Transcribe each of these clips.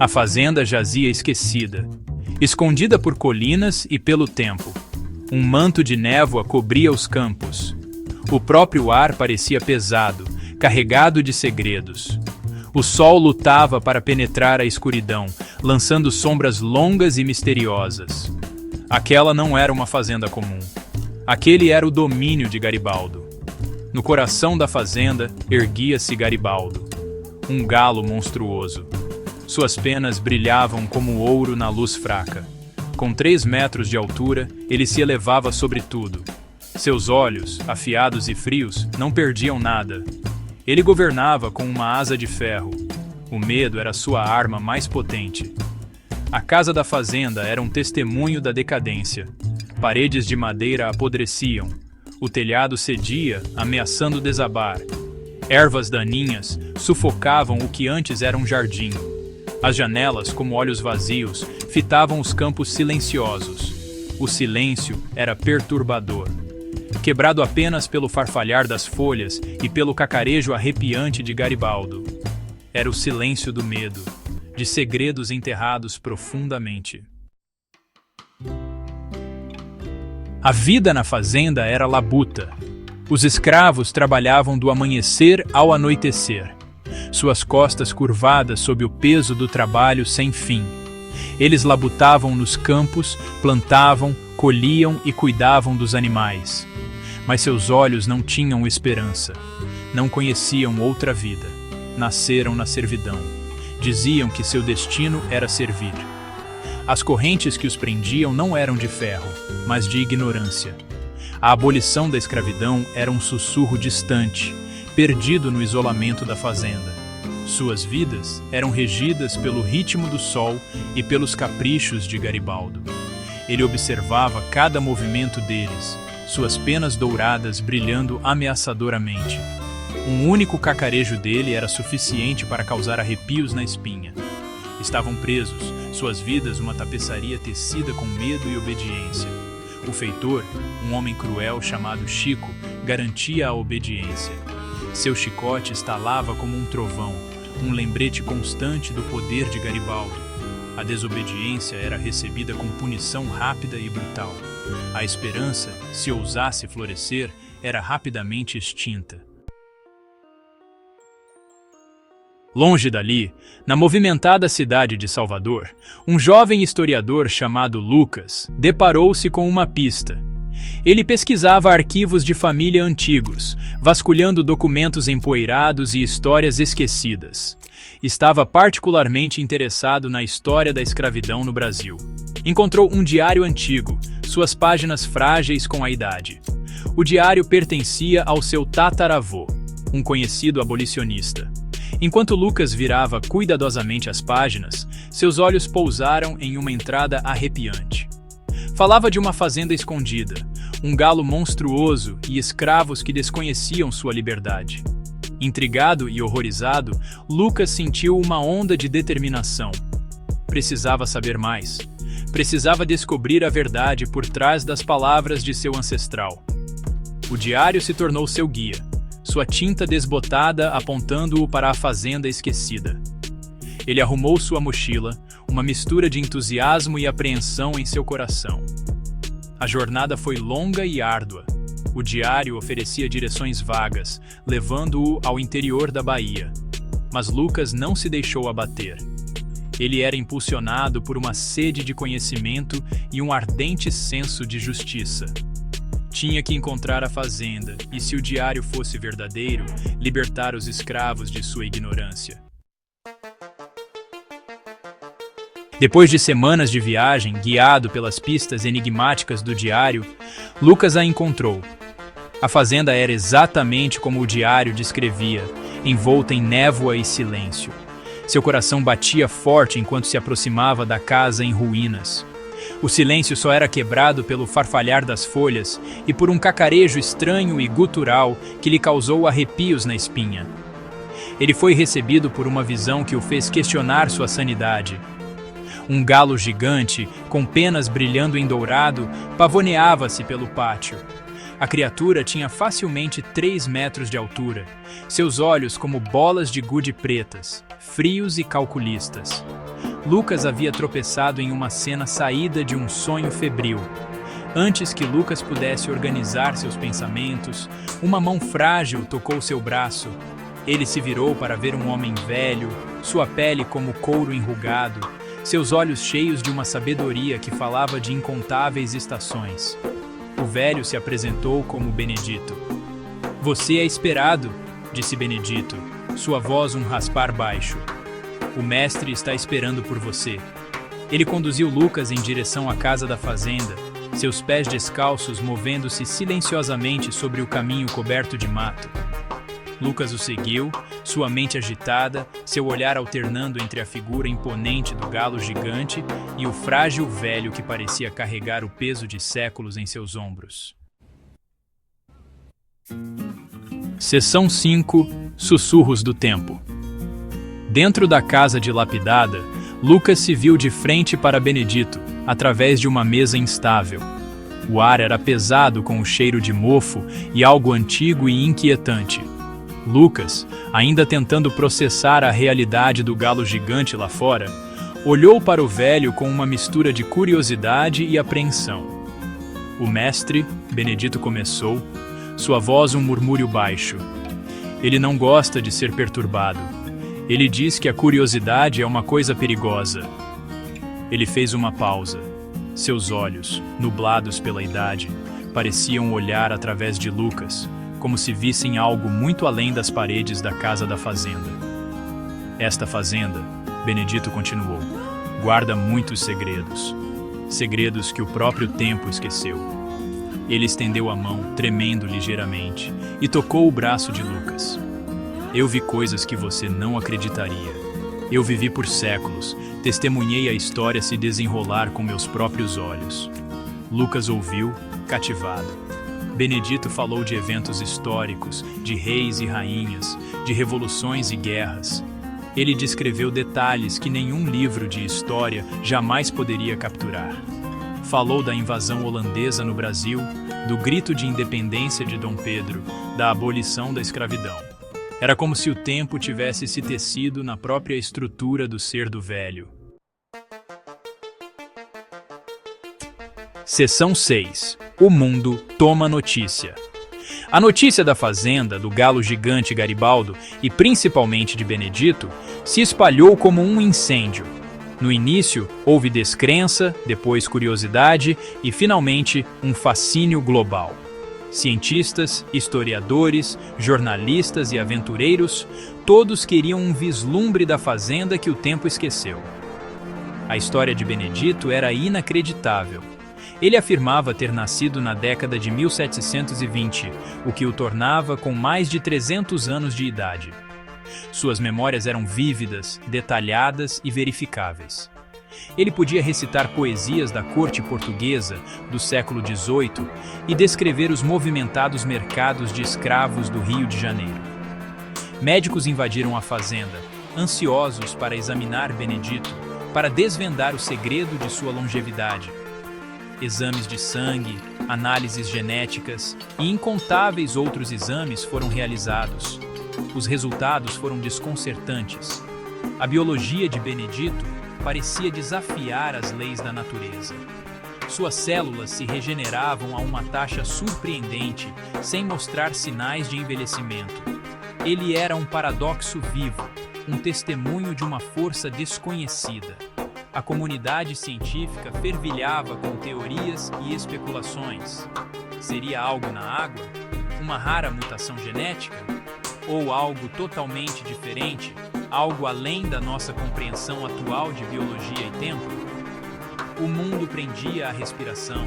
A fazenda jazia esquecida, escondida por colinas e pelo tempo. Um manto de névoa cobria os campos. O próprio ar parecia pesado, carregado de segredos. O sol lutava para penetrar a escuridão, lançando sombras longas e misteriosas. Aquela não era uma fazenda comum. Aquele era o domínio de Garibaldo. No coração da fazenda erguia-se Garibaldo, um galo monstruoso. Suas penas brilhavam como ouro na luz fraca. Com 3 metros de altura, ele se elevava sobre tudo. Seus olhos, afiados e frios, não perdiam nada. Ele governava com uma asa de ferro. O medo era sua arma mais potente. A casa da fazenda era um testemunho da decadência. Paredes de madeira apodreciam. O telhado cedia, ameaçando desabar. Ervas daninhas sufocavam o que antes era um jardim. As janelas, como olhos vazios, fitavam os campos silenciosos. O silêncio era perturbador. Quebrado apenas pelo farfalhar das folhas e pelo cacarejo arrepiante de Garibaldo. Era o silêncio do medo, de segredos enterrados profundamente. A vida na fazenda era labuta. Os escravos trabalhavam do amanhecer ao anoitecer, suas costas curvadas sob o peso do trabalho sem fim. Eles labutavam nos campos, plantavam, colhiam e cuidavam dos animais. Mas seus olhos não tinham esperança. Não conheciam outra vida. Nasceram na servidão. Diziam que seu destino era servir. As correntes que os prendiam não eram de ferro, mas de ignorância. A abolição da escravidão era um sussurro distante, perdido no isolamento da fazenda. Suas vidas eram regidas pelo ritmo do sol e pelos caprichos de Garibaldo. Ele observava cada movimento deles, suas penas douradas brilhando ameaçadoramente. Um único cacarejo dele era suficiente para causar arrepios na espinha. Estavam presos, suas vidas uma tapeçaria tecida com medo e obediência. O feitor, um homem cruel chamado Chico, garantia a obediência. Seu chicote estalava como um trovão, um lembrete constante do poder de Garibaldo. A desobediência era recebida com punição rápida e brutal. A esperança, se ousasse florescer, era rapidamente extinta. Longe dali, na movimentada cidade de Salvador, um jovem historiador chamado Lucas deparou-se com uma pista. Ele pesquisava arquivos de família antigos, vasculhando documentos empoeirados e histórias esquecidas. Estava particularmente interessado na história da escravidão no Brasil. Encontrou um diário antigo, suas páginas frágeis com a idade. O diário pertencia ao seu tataravô, um conhecido abolicionista. Enquanto Lucas virava cuidadosamente as páginas, seus olhos pousaram em uma entrada arrepiante. Falava de uma fazenda escondida, um galo monstruoso e escravos que desconheciam sua liberdade. Intrigado e horrorizado, Lucas sentiu uma onda de determinação. Precisava saber mais. Precisava descobrir a verdade por trás das palavras de seu ancestral. O diário se tornou seu guia, sua tinta desbotada apontando-o para a fazenda esquecida. Ele arrumou sua mochila, uma mistura de entusiasmo e apreensão em seu coração. A jornada foi longa e árdua. O diário oferecia direções vagas, levando-o ao interior da Bahia. Mas Lucas não se deixou abater. Ele era impulsionado por uma sede de conhecimento e um ardente senso de justiça. Tinha que encontrar a fazenda e, se o diário fosse verdadeiro, libertar os escravos de sua ignorância. Depois de semanas de viagem, guiado pelas pistas enigmáticas do diário, Lucas a encontrou. A fazenda era exatamente como o diário descrevia, envolta em névoa e silêncio. Seu coração batia forte enquanto se aproximava da casa em ruínas. O silêncio só era quebrado pelo farfalhar das folhas e por um cacarejo estranho e gutural que lhe causou arrepios na espinha. Ele foi recebido por uma visão que o fez questionar sua sanidade. Um galo gigante, com penas brilhando em dourado, pavoneava-se pelo pátio. A criatura tinha facilmente 3 metros de altura, seus olhos como bolas de gude pretas, frios e calculistas. Lucas havia tropeçado em uma cena saída de um sonho febril. Antes que Lucas pudesse organizar seus pensamentos, uma mão frágil tocou seu braço. Ele se virou para ver um homem velho, sua pele como couro enrugado, seus olhos cheios de uma sabedoria que falava de incontáveis estações. O velho se apresentou como Benedito. "Você é esperado", disse Benedito, sua voz um raspar baixo. "O mestre está esperando por você." Ele conduziu Lucas em direção à casa da fazenda, seus pés descalços movendo-se silenciosamente sobre o caminho coberto de mato. Lucas o seguiu, sua mente agitada, seu olhar alternando entre a figura imponente do galo gigante e o frágil velho que parecia carregar o peso de séculos em seus ombros. Seção 5 – Sussurros do Tempo. Dentro da casa dilapidada, Lucas se viu de frente para Benedito, através de uma mesa instável. O ar era pesado com o cheiro de mofo e algo antigo e inquietante. Lucas, ainda tentando processar a realidade do galo gigante lá fora, olhou para o velho com uma mistura de curiosidade e apreensão. "O mestre", Benedito começou, sua voz um murmúrio baixo. "Ele não gosta de ser perturbado. Ele diz que a curiosidade é uma coisa perigosa." Ele fez uma pausa. Seus olhos, nublados pela idade, pareciam olhar através de Lucas, como se vissem algo muito além das paredes da casa da fazenda. "Esta fazenda", Benedito continuou, "guarda muitos segredos. Segredos que o próprio tempo esqueceu." Ele estendeu a mão, tremendo ligeiramente, e tocou o braço de Lucas. "Eu vi coisas que você não acreditaria. Eu vivi por séculos, testemunhei a história se desenrolar com meus próprios olhos." Lucas ouviu, cativado. Benedito falou de eventos históricos, de reis e rainhas, de revoluções e guerras. Ele descreveu detalhes que nenhum livro de história jamais poderia capturar. Falou da invasão holandesa no Brasil, do grito de independência de Dom Pedro, da abolição da escravidão. Era como se o tempo tivesse se tecido na própria estrutura do ser do velho. Seção 6. O mundo toma notícia. A notícia da fazenda, do galo gigante Garibaldo e principalmente de Benedito se espalhou como um incêndio. No início, houve descrença, depois curiosidade e, finalmente, um fascínio global. Cientistas, historiadores, jornalistas e aventureiros, todos queriam um vislumbre da fazenda que o tempo esqueceu. A história de Benedito era inacreditável. Ele afirmava ter nascido na década de 1720, o que o tornava com mais de 300 anos de idade. Suas memórias eram vívidas, detalhadas e verificáveis. Ele podia recitar poesias da corte portuguesa do século XVIII e descrever os movimentados mercados de escravos do Rio de Janeiro. Médicos invadiram a fazenda, ansiosos para examinar Benedito, para desvendar o segredo de sua longevidade. Exames de sangue, análises genéticas e incontáveis outros exames foram realizados. Os resultados foram desconcertantes. A biologia de Benedito parecia desafiar as leis da natureza. Suas células se regeneravam a uma taxa surpreendente, sem mostrar sinais de envelhecimento. Ele era um paradoxo vivo, um testemunho de uma força desconhecida. A comunidade científica fervilhava com teorias e especulações. Seria algo na água? Uma rara mutação genética? Ou algo totalmente diferente? Algo além da nossa compreensão atual de biologia e tempo? O mundo prendia a respiração,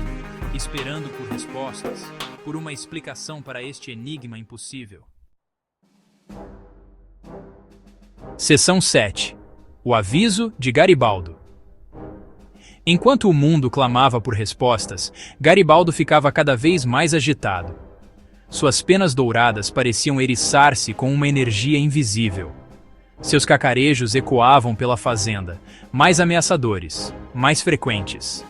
esperando por respostas, por uma explicação para este enigma impossível. Seção 7. O aviso de Garibaldo. Enquanto o mundo clamava por respostas, Garibaldo ficava cada vez mais agitado. Suas penas douradas pareciam eriçar-se com uma energia invisível. Seus cacarejos ecoavam pela fazenda, mais ameaçadores, mais frequentes.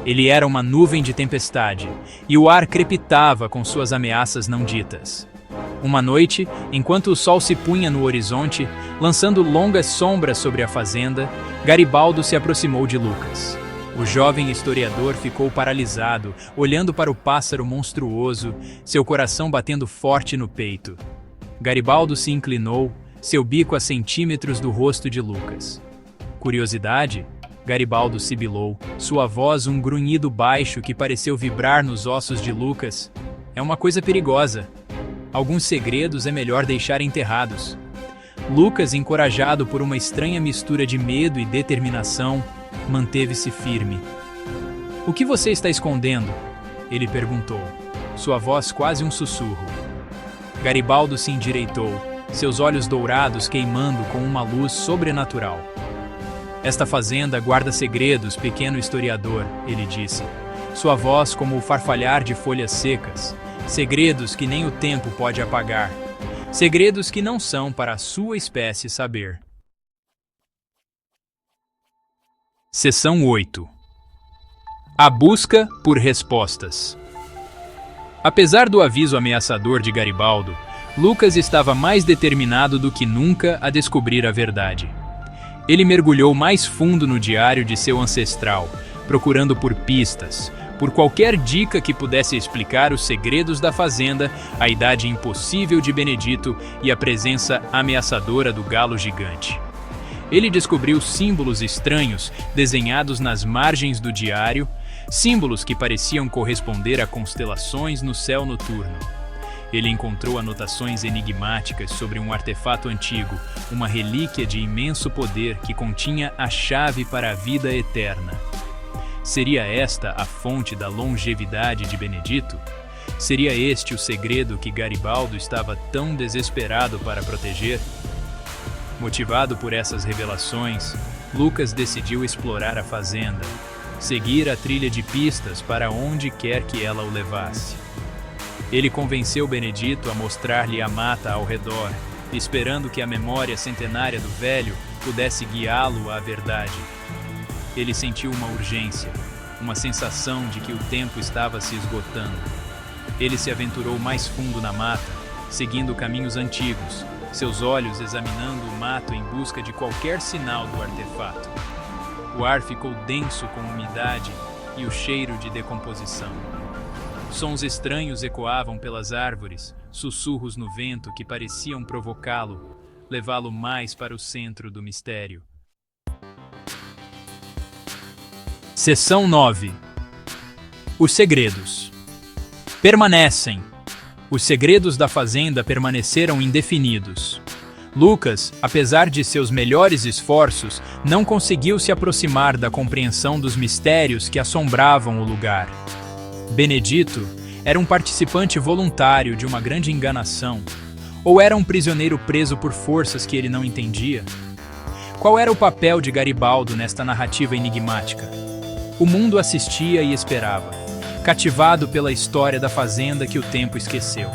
Ele era uma nuvem de tempestade, e o ar crepitava com suas ameaças não ditas. Uma noite, enquanto o sol se punha no horizonte, lançando longas sombras sobre a fazenda, Garibaldo se aproximou de Lucas. O jovem historiador ficou paralisado, olhando para o pássaro monstruoso, seu coração batendo forte no peito. Garibaldo se inclinou, seu bico a centímetros do rosto de Lucas. Curiosidade? Garibaldo sibilou, sua voz um grunhido baixo que pareceu vibrar nos ossos de Lucas. É uma coisa perigosa. Alguns segredos é melhor deixar enterrados. Lucas, encorajado por uma estranha mistura de medo e determinação, manteve-se firme. "O que você está escondendo?" ele perguntou, sua voz quase um sussurro. Garibaldo se endireitou, seus olhos dourados queimando com uma luz sobrenatural. "Esta fazenda guarda segredos, pequeno historiador", ele disse, sua voz como o farfalhar de folhas secas. Segredos que nem o tempo pode apagar. Segredos que não são para a sua espécie saber. Seção 8. A busca por respostas. Apesar do aviso ameaçador de Garibaldo, Lucas estava mais determinado do que nunca a descobrir a verdade. Ele mergulhou mais fundo no diário de seu ancestral, procurando por pistas, por qualquer dica que pudesse explicar os segredos da fazenda, a idade impossível de Benedito e a presença ameaçadora do galo gigante. Ele descobriu símbolos estranhos desenhados nas margens do diário, símbolos que pareciam corresponder a constelações no céu noturno. Ele encontrou anotações enigmáticas sobre um artefato antigo, uma relíquia de imenso poder que continha a chave para a vida eterna. Seria esta a fonte da longevidade de Benedito? Seria este o segredo que Garibaldo estava tão desesperado para proteger? Motivado por essas revelações, Lucas decidiu explorar a fazenda, seguir a trilha de pistas para onde quer que ela o levasse. Ele convenceu Benedito a mostrar-lhe a mata ao redor, esperando que a memória centenária do velho pudesse guiá-lo à verdade. Ele sentiu uma urgência, uma sensação de que o tempo estava se esgotando. Ele se aventurou mais fundo na mata, seguindo caminhos antigos, seus olhos examinando o mato em busca de qualquer sinal do artefato. O ar ficou denso com umidade e o cheiro de decomposição. Sons estranhos ecoavam pelas árvores, sussurros no vento que pareciam provocá-lo, levá-lo mais para o centro do mistério. Seção 9. Os segredos. Permanecem. Os segredos da fazenda permaneceram indefinidos. Lucas, apesar de seus melhores esforços, não conseguiu se aproximar da compreensão dos mistérios que assombravam o lugar. Benedito era um participante voluntário de uma grande enganação, ou era um prisioneiro preso por forças que ele não entendia? Qual era o papel de Garibaldo nesta narrativa enigmática? O mundo assistia e esperava, cativado pela história da fazenda que o tempo esqueceu.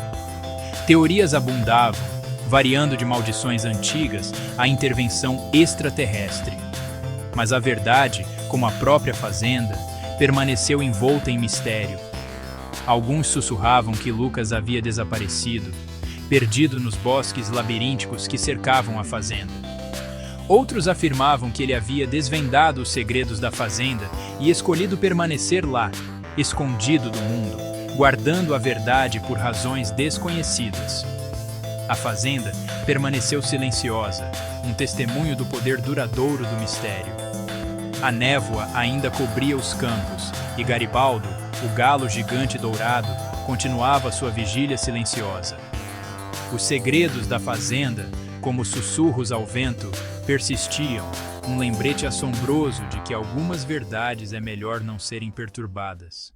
Teorias abundavam, variando de maldições antigas à intervenção extraterrestre. Mas a verdade, como a própria fazenda, permaneceu envolta em mistério. Alguns sussurravam que Lucas havia desaparecido, perdido nos bosques labirínticos que cercavam a fazenda. Outros afirmavam que ele havia desvendado os segredos da fazenda e escolhido permanecer lá, escondido do mundo, guardando a verdade por razões desconhecidas. A fazenda permaneceu silenciosa, um testemunho do poder duradouro do mistério. A névoa ainda cobria os campos e Garibaldo, o galo gigante dourado, continuava sua vigília silenciosa. Os segredos da fazenda, como sussurros ao vento, persistiam, um lembrete assombroso de que algumas verdades é melhor não serem perturbadas.